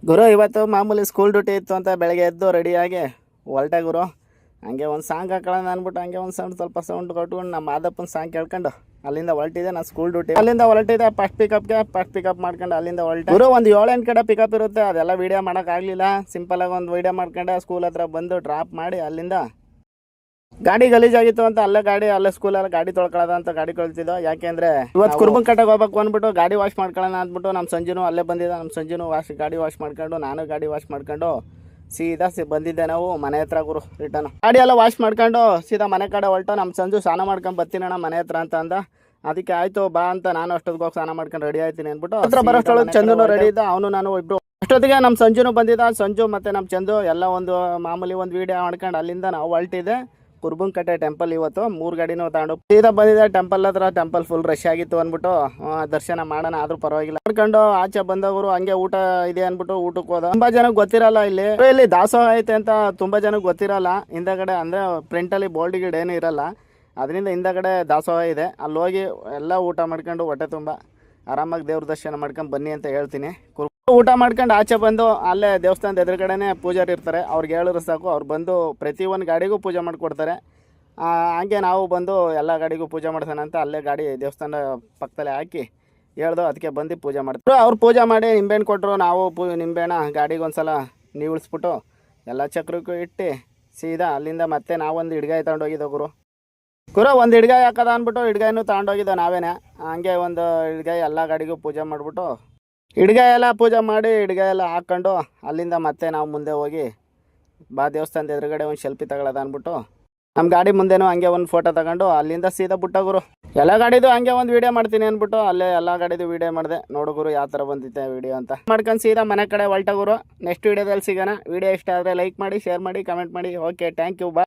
ಗುರು ಇವತ್ತು ಮಾಮೂಲಿ school duty ಇತ್ತು ಅಂತ ಬೆಳಗ್ಗೆ ಎದ್ದು ರೆಡಿಯಾಗಿ ಹೊರಟೆ ಗುರು. ಹಂಗೆ ಒಂದು ಸಾಂಗ್ ಹಾಕೊಳ್ಳೋಣ ಅಂದ್ಬಿಟ್ಟು ಹಂಗೆ ಒಂದು ಸ್ವಲ್ಪ ಸೌಂಡ್ ಕೊಟ್ಕೊಂಡು ನಮ್ಮ ಮಾದಪ್ಪನ ಸಾಂಗ್ ಕೇಳ್ಕೊಂಡು ಅಲ್ಲಿಂದ ಹೊರಟಿದೆ. ನಾನು ಸ್ಕೂಲ್ ಡ್ಯೂಟಿ ಅಲ್ಲಿಂದ ಹೊರಟಿದೆ. ಫಸ್ಟ್ ಪಿಕಪ್ ಮಾಡ್ಕೊಂಡು ಅಲ್ಲಿಂದ ಹೊರಟೆ ಗುರು. ಒಂದು 7-8 ಕಡೆ ಪಿಕಪ್ ಇರುತ್ತೆ. ಅದೆಲ್ಲ ವೀಡಿಯೋ ಮಾಡೋಕ್ಕಾಗಲಿಲ್ಲ. ಸಿಂಪಲಾಗಿ ಒಂದು ವೀಡಿಯೋ ಮಾಡ್ಕೊಂಡು ಸ್ಕೂಲ್ ಹತ್ರ ಬಂದು ಡ್ರಾಪ್ ಮಾಡಿ ಅಲ್ಲಿಂದ ಗಾಡಿ ಗಲೀಜಾಗಿತ್ತು ಅಂತ ಅಲ್ಲೇ ಸ್ಕೂಲಲ್ಲಿ ಗಾಡಿ ತೊಳ್ಕೊಳ್ಳೋದ ಅಂತ ಗಾಡಿ ಕಳ್ತಿದ್ದೋ. ಯಾಕೆಂದರೆ ಇವತ್ತು ಕುರ್ಬನ್ ಕಟ್ಟಕ್ಕೆ ಹೋಗ್ಬೇಕು ಅಂದ್ಬಿಟ್ಟು ಗಾಡಿ ವಾಶ್ ಮಾಡ್ಕೊಳ್ಳೋಣ ಅಂದ್ಬಿಟ್ಟು ನಮ್ಮ ಸಂಜುನು ಅಲ್ಲೇ ಬಂದಿದ್ದ. ನಮ್ಮ ಸಂಜುನು ಗಾಡಿ ವಾಶ್ ಮಾಡ್ಕೊಂಡು ನಾನು ಗಾಡಿ ವಾಶ್ ಮಾಡ್ಕೊಂಡು ಸೀದಾ ಬಂದಿದ್ದೆ ನಾವು ಮನೆ ಹತ್ರ ಗುರು. ರಿಟರ್ನ್ ಗಾಡಿ ಎಲ್ಲ ವಾಶ್ ಮಾಡ್ಕೊಂಡು ಸೀದಾ ಮನೆ ಕಡೆ ಹೊರಟು. ನಮ್ಮ ಸಂಜು ಸ್ನಾನ ಮಾಡ್ಕೊಂಡು ಬರ್ತೀನಣ್ಣ ಮನೆ ಹತ್ರ ಅಂತ ಅಂದ. ಅದಕ್ಕೆ ಆಯಿತು ಬಾ ಅಂತ ನಾನು ಅಷ್ಟೊತ್ತಿಗೆ ಹೋಗಿ ಸ್ನಾನ ಮಾಡ್ಕೊಂಡು ರೆಡಿ ಆಯ್ತೀನಿ ಅಂದ್ಬಿಟ್ಟು ಹತ್ರ ಬರೋಷ್ಟೊಳಗೆ ಚಂದುನು ರೆಡಿ ಇದ್ದ. ಅವನು ನಾನು ಇಬ್ಬರು ಅಷ್ಟೊತ್ತಿಗೆ ನಮ್ಮ ಸಂಜುನು ಬಂದಿದ್ದ. ಸಂಜು ಮತ್ತು ನಮ್ಮ ಚಂದು ಎಲ್ಲ ಒಂದು ಮಾಮೂಲಿ ಒಂದು ವೀಡಿಯೋ ಮಾಡ್ಕೊಂಡು ಅಲ್ಲಿಂದ ನಾವು ಹೊರಟಿದ್ದೆ ಕುರ್ಬನ್ ಕಟ್ಟೆ ಟೆಂಪಲ್. ಇವತ್ತು 3 ಗಾಡಿನೂ ತಗೊಂಡು ಸೀದಾ ಬಂದಿದೆ ಟೆಂಪಲ್ ಹತ್ರ. ಟೆಂಪಲ್ ಫುಲ್ ರಶ್ ಆಗಿತ್ತು ಅಂದ್ಬಿಟ್ಟು ದರ್ಶನ ಮಾಡೋಣ ಆದ್ರೂ ಪರವಾಗಿಲ್ಲ ಮಾಡ್ಕೊಂಡು ಆಚೆ ಬಂದವರು. ಹಂಗೆ ಊಟ ಇದೆ ಅಂದ್ಬಿಟ್ಟು ಊಟಕ್ಕೆ ಹೋದ. ತುಂಬಾ ಜನಕ್ಕೆ ಗೊತ್ತಿರಲ್ಲ ಇಲ್ಲಿ ದಾಸೋಹ ಐತೆ ಅಂತ ತುಂಬಾ ಜನಕ್ಕೆ ಗೊತ್ತಿರಲ್ಲ. ಹಿಂದಗಡೆ ಅಂದ್ರೆ ಪ್ರಿಂಟಲ್ಲಿ ಬೋರ್ಡ್ ಗಿಡ್ ಏನೂ ಇರಲ್ಲ. ಅದರಿಂದ ಹಿಂದಗಡೆ ದಾಸೋಹ ಇದೆ. ಅಲ್ಲಿ ಹೋಗಿ ಎಲ್ಲ ಊಟ ಮಾಡ್ಕೊಂಡು ಹೊಟ್ಟೆ ತುಂಬ ಆರಾಮಾಗಿ ದೇವ್ರ ದರ್ಶನ ಮಾಡ್ಕೊಂಡು ಬನ್ನಿ ಅಂತ ಹೇಳ್ತೀನಿ. ಊಟ ಮಾಡ್ಕೊಂಡು ಆಚೆ ಬಂದು ಅಲ್ಲೇ ದೇವಸ್ಥಾನದ ಎದುರುಗಡೆನೇ ಪೂಜಾರಿ ಇರ್ತಾರೆ. ಅವ್ರಿಗೆ ಹೇಳಿದ್ರೆ ಸಾಕು, ಅವ್ರು ಬಂದು ಪ್ರತಿಯೊಂದು ಗಾಡಿಗೂ ಪೂಜೆ ಮಾಡಿಕೊಡ್ತಾರೆ. ಹಂಗೆ ನಾವು ಬಂದು ಎಲ್ಲ ಗಾಡಿಗೂ ಪೂಜೆ ಮಾಡ್ಸೋಣ ಅಂತ ಅಲ್ಲೇ ಗಾಡಿ ದೇವಸ್ಥಾನ ಪಕ್ಕದಲ್ಲೇ ಹಾಕಿ ಹೇಳ್ದು. ಅದಕ್ಕೆ ಬಂದು ಪೂಜೆ ಮಾಡ್ತಾರೆ. ಅವ್ರು ಪೂಜೆ ಮಾಡಿ ನಿಂಬೆಹಣ್ಣು ಕೊಟ್ಟರು. ನಾವು ನಿಂಬೆಹಣ್ಣ ಗಾಡಿಗೆ ಒಂದು ನೀವಿಳಿಸ್ಬಿಟ್ಟು ಎಲ್ಲ ಚಕ್ರಕ್ಕೂ ಇಟ್ಟು ಸೀದಾ ಅಲ್ಲಿಂದ ಮತ್ತೆ ನಾವೊಂದು ಹಿಡ್ಗಾಯಿ ತಗೊಂಡೋಗಿದ್ದೋ ಗುರು. ಒಂದು ಹಿಡ್ಗಾಯಿ ಹಾಕದ ಅಂದ್ಬಿಟ್ಟು ಹಿಡ್ಗಾಯಿನೂ ತಗೊಂಡೋಗಿದ್ದೋ ನಾವೇನೆ. ಹಂಗೆ ಒಂದು ಹಿಡ್ಗಾಯಿ ಎಲ್ಲ ಗಾಡಿಗೂ ಪೂಜೆ ಮಾಡಿಬಿಟ್ಟು ಹಿಡ್ಗಾಯಿ ಎಲ್ಲ ಪೂಜೆ ಮಾಡಿ ಹಿಡ್ಗಾಯಿ ಎಲ್ಲ ಹಾಕ್ಕೊಂಡು ಅಲ್ಲಿಂದ ಮತ್ತೆ ನಾವು ಮುಂದೆ ಹೋಗಿ ದೇವಸ್ಥಾನದ ಎದುರುಗಡೆ ಒಂದು ಸೆಲ್ಫಿ ತಗೊಳ್ಳೋದು ಅಂದ್ಬಿಟ್ಟು ನಮ್ಮ ಗಾಡಿ ಮುಂದೆನೂ ಹಂಗೆ ಒಂದು ಫೋಟೋ ತಗೊಂಡು ಅಲ್ಲಿಂದ ಸೀದಾ ಬಿಟ್ಟ ಗುರು. ಎಲ್ಲ ಗಾಡಿದು ಹಂಗೆ ಒಂದು ವೀಡಿಯೋ ಮಾಡ್ತೀನಿ ಅಂದ್ಬಿಟ್ಟು ಅಲ್ಲೇ ಎಲ್ಲ ಗಾಡಿದು ವೀಡಿಯೋ ಮಾಡಿದೆ. ನೋಡು ಗುರು ಯಾವ ಥರ ಬಂದಿತ್ತೆ ವೀಡಿಯೋ ಅಂತ ಮಾಡ್ಕೊಂಡು ಸೀದಾ ಮನೆ ಕಡೆ ಹೊರಟ ಗುರು. ನೆಕ್ಸ್ಟ್ ವೀಡಿಯೋದಲ್ಲಿ ಸಿಗೋಣ. ವೀಡಿಯೋ ಇಷ್ಟ ಆದರೆ ಲೈಕ್ ಮಾಡಿ, ಶೇರ್ ಮಾಡಿ, ಕಮೆಂಟ್ ಮಾಡಿ. Okay, thank you, bye.